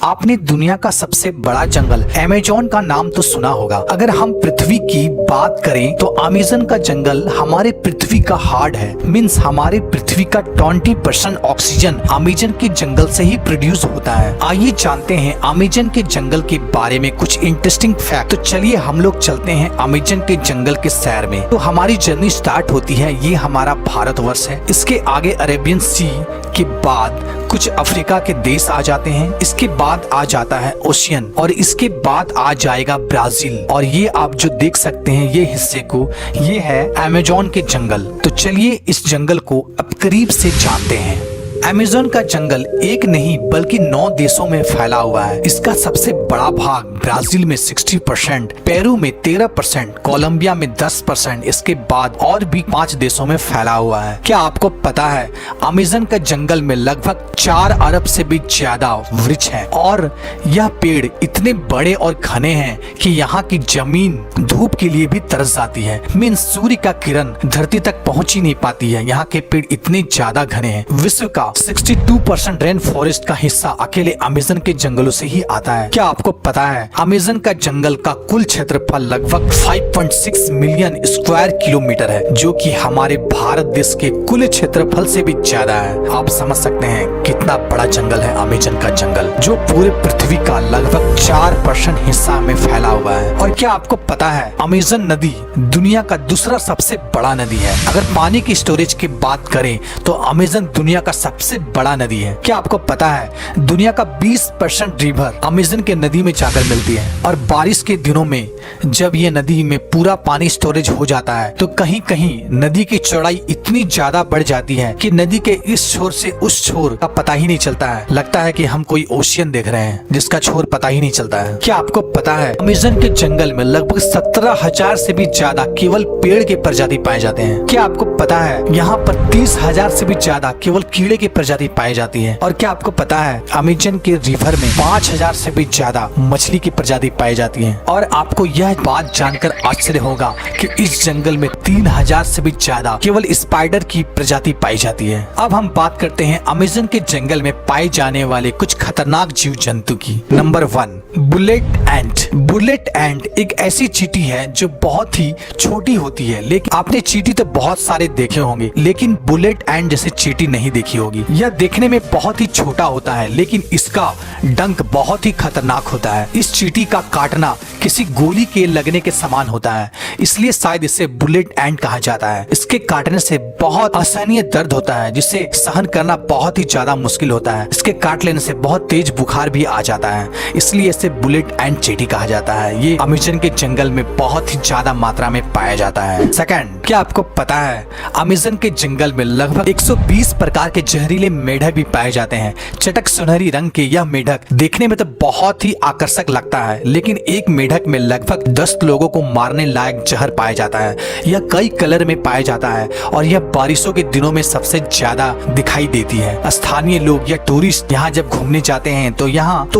आपने दुनिया का सबसे बड़ा जंगल अमेज़न का नाम तो सुना होगा। अगर हम पृथ्वी की बात करें तो अमेज़न का जंगल हमारे पृथ्वी का हार्ट है। मीन्स हमारे पृथ्वी का 20% ऑक्सीजन अमेज़न के जंगल से ही प्रोड्यूस होता है। आइए जानते हैं अमेज़न के जंगल के बारे में कुछ इंटरेस्टिंग फैक्ट। तो चलिए हम लोग चलते हैं अमेज़न के जंगल के सैर में। तो हमारी जर्नी स्टार्ट होती है, ये हमारा भारतवर्ष है। इसके आगे अरेबियन सी के बाद कुछ अफ्रीका के देश आ जाते हैं। इसके बाद आ जाता है ओशियन और इसके बाद आ जाएगा ब्राजील। और ये आप जो देख सकते हैं ये हिस्से को, ये है अमेज़न के जंगल। तो चलिए इस जंगल को अब करीब से जानते हैं। अमेज़न का जंगल एक नहीं बल्कि 9 देशों में फैला हुआ है। इसका सबसे बड़ा भाग ब्राजील में 60%, पेरू में 13%, कोलंबिया में 10%, इसके बाद और भी 5 देशों में फैला हुआ है। क्या आपको पता है अमेज़न का जंगल में लगभग 4 अरब से भी ज्यादा वृक्ष हैं और यह पेड़ इतने बड़े और घने हैं कि यहाँ की जमीन धूप के लिए भी तरस जाती है। मीन्स सूर्य का किरण धरती तक पहुँच ही नहीं पाती है। यहाँ के पेड़ इतने ज्यादा घने हैं। विश्व का 62% रेन फॉरेस्ट का हिस्सा अकेले अमेज़न के जंगलों से ही आता है। क्या आपको पता है अमेज़न का जंगल का कुल क्षेत्रफल लगभग 5.6 मिलियन स्क्वायर किलोमीटर है, जो कि हमारे भारत देश के कुल क्षेत्रफल से भी ज्यादा है। आप समझ सकते हैं कितना बड़ा जंगल है अमेज़न का जंगल, जो पूरे पृथ्वी का लगभग 4% हिस्सा में फैला हुआ है। और क्या आपको पता है अमेज़न नदी दुनिया का दूसरा सबसे बड़ा नदी है। अगर पानी की स्टोरेज की बात करें तो अमेज़न दुनिया का सबसे बड़ा नदी है। क्या आपको पता है दुनिया का 20% रिवर अमेज़न के नदी में जाकर मिलती है। और बारिश के दिनों में जब ये नदी में पूरा पानी स्टोरेज हो जाता है तो कहीं कहीं नदी की चौड़ाई इतनी ज्यादा बढ़ जाती है कि नदी के इस छोर से उस छोर का पता ही नहीं चलता है। लगता है कि हम कोई ओशियन देख रहे हैं जिसका छोर पता ही नहीं चलता है। क्या आपको पता है अमेज़न के जंगल में लगभग 17,000 से भी ज्यादा केवल पेड़ के प्रजाति पाए जाते हैं। क्या आपको पता है यहाँ पर 30,000 से भी ज्यादा केवल कीड़े की प्रजाति पाई जाती है। और क्या आपको पता है अमेज़न के रिवर में 5,000 से भी ज्यादा मछली की प्रजाति पाई जाती है। और आपको यह बात जानकर आश्चर्य होगा कि इस जंगल में 3,000 से भी ज्यादा केवल स्पाइडर की प्रजाति पाई जाती है। अब हम बात करते हैं अमेज़न के जंगल में पाए जाने वाले कुछ खतरनाक जीव जंतु की। नंबर 1, बुलेट एंट। बुलेट एंट एक ऐसी चींटी है जो बहुत ही छोटी होती है। लेकिन आपने चींटी तो बहुत सारे देखे होंगे, लेकिन बुलेट एंट जैसे चींटी नहीं देखी होगी। यह देखने में बहुत ही छोटा होता है लेकिन इसका डंक बहुत ही खतरनाक होता है। इस चींटी का काटना किसी गोली के लगने के समान होता है, इसलिए शायद इसे बुलेट एंट कहा जाता है। इसके काटने से बहुत असहनीय दर्द होता है जिसे सहन करना बहुत ही ज्यादा मुश्किल होता है। इसके काट लेने से बहुत तेज बुखार भी आ जाता है, इसलिए इसे बुलेट एंट चींटी कहा जाता है। ये अमेज़न के जंगल में बहुत ही ज्यादा मात्रा में पाया जाता है। सेकंड, क्या आपको पता है अमेज़न के जंगल में लगभग 120 प्रकार के जहरीले मेढक भी पाए जाते हैं। चटक सुनहरी रंग के यह मेढक देखने में तो बहुत ही आकर्षक लगता है, लेकिन एक मेढक में लगभग 10 लोगों को मारने लायक जहर पाया जाता है। यह कई कलर में पाया जाता है और यह बारिशों के दिनों में सबसे ज्यादा दिखाई देती है। स्थानीय लोग या टूरिस्ट यहाँ जब घूमने जाते हैं तो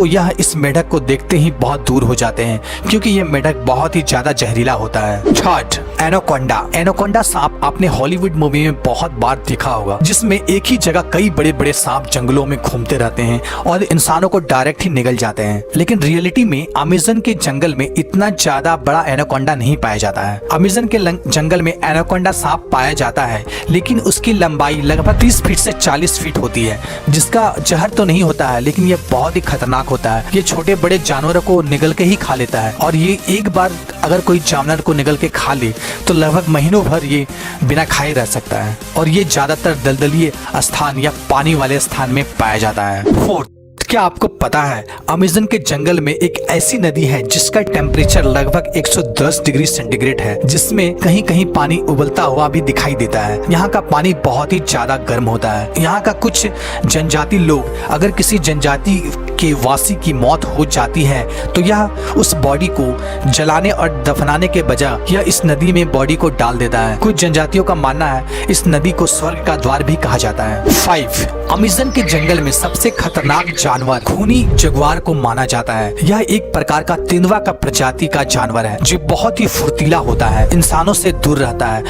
यह इस मेढक को देखते ही बहुत दूर हो जाते हैं, क्योंकि यह मेढक बहुत ही ज्यादा जहरीला होता है। Third, anaconda. एनाकोंडा सांप आपने हॉलीवुड मूवी में बहुत बार देखा होगा, जिसमें एक ही जगह कई बड़े बड़े सांप जंगलों में घूमते रहते हैं और इंसानों को डायरेक्ट ही निगल जाते हैं। लेकिन रियलिटी में अमेज़न के जंगल में इतना ज्यादा बड़ा एनाकोंडा नहीं पाया जाता है। अमेज़न के जंगल में एनाकोंडा सांप पाया जाता है, लेकिन उसकी लंबाई लगभग 30 फीट से 40 फीट होती है, जिसका जहर तो नहीं होता है लेकिन यह बहुत ही खतरनाक होता है। ये छोटे बड़े जानवरों को निगल के ही खा लेता है और ये एक बार अगर कोई जानवर को निगल के खा ले तो लगभग महीनों भर ये बिना खाए रह सकता है। और ये ज्यादातर दलदलीय स्थान या पानी वाले स्थान में पाया जाता है। फोर्थ, क्या आपको पता है अमेज़न के जंगल में एक ऐसी नदी है जिसका टेम्परेचर लगभग 110 डिग्री सेंटीग्रेड है, जिसमें कहीं कहीं पानी उबलता हुआ भी दिखाई देता है। यहाँ का पानी बहुत ही ज्यादा गर्म होता है। यहाँ का कुछ जनजाति लोग, अगर किसी जनजाति के वासी की मौत हो जाती है तो यह उस बॉडी को जलाने और दफनाने के बजाय यह इस नदी में बॉडी को डाल देता है। कुछ जनजातियों का मानना है इस नदी को स्वर्ग का द्वार भी कहा जाता है। 5, अमेज़न के जंगल में सबसे खतरनाक जानवर खूनी जगुआर को माना जाता है। यह एक प्रकार का तेंदुआ का प्रजाति का जानवर है जो बहुत ही फुर्तीला होता है, इंसानों से दूर रहता है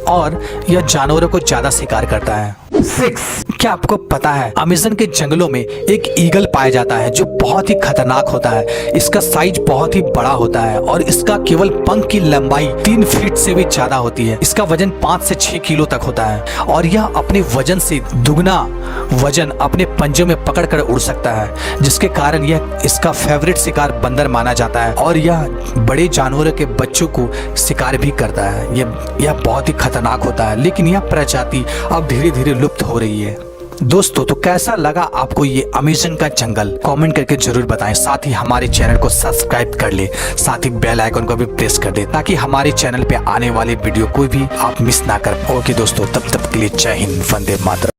और यह जानवरों को ज्यादा शिकार करता है। 6 क्या आपको पता है अमेज़न के जंगलों में एक ईगल पाया जाता है जो बहुत ही खतरनाक होता है। इसका साइज बहुत ही बड़ा होता है और इसका केवल पंख की लंबाई 3 फीट से भी ज्यादा होती है। इसका वजन 5 से 6 किलो तक होता है और यह अपने वजन से दुगना वजन अपने पंजों में पकड़ कर उड़ सकता है, जिसके कारण यह इसका फेवरेट शिकार बंदर माना जाता है और यह बड़े जानवरों के बच्चों को शिकार भी करता है। यह बहुत ही खतरनाक होता है, लेकिन यह प्रजाति अब धीरे धीरे लुप्त हो रही है। दोस्तों तो कैसा लगा आपको ये अमेज़न का जंगल, कमेंट करके जरूर बताएं। साथ ही हमारे चैनल को सब्सक्राइब कर ले, साथ ही बेल आइकन को भी प्रेस कर दे ताकि हमारे चैनल पे आने वाले वीडियो कोई भी आप मिस ना कर। ओके दोस्तों, तब तक के लिए जय हिंद, वंदे मातरम।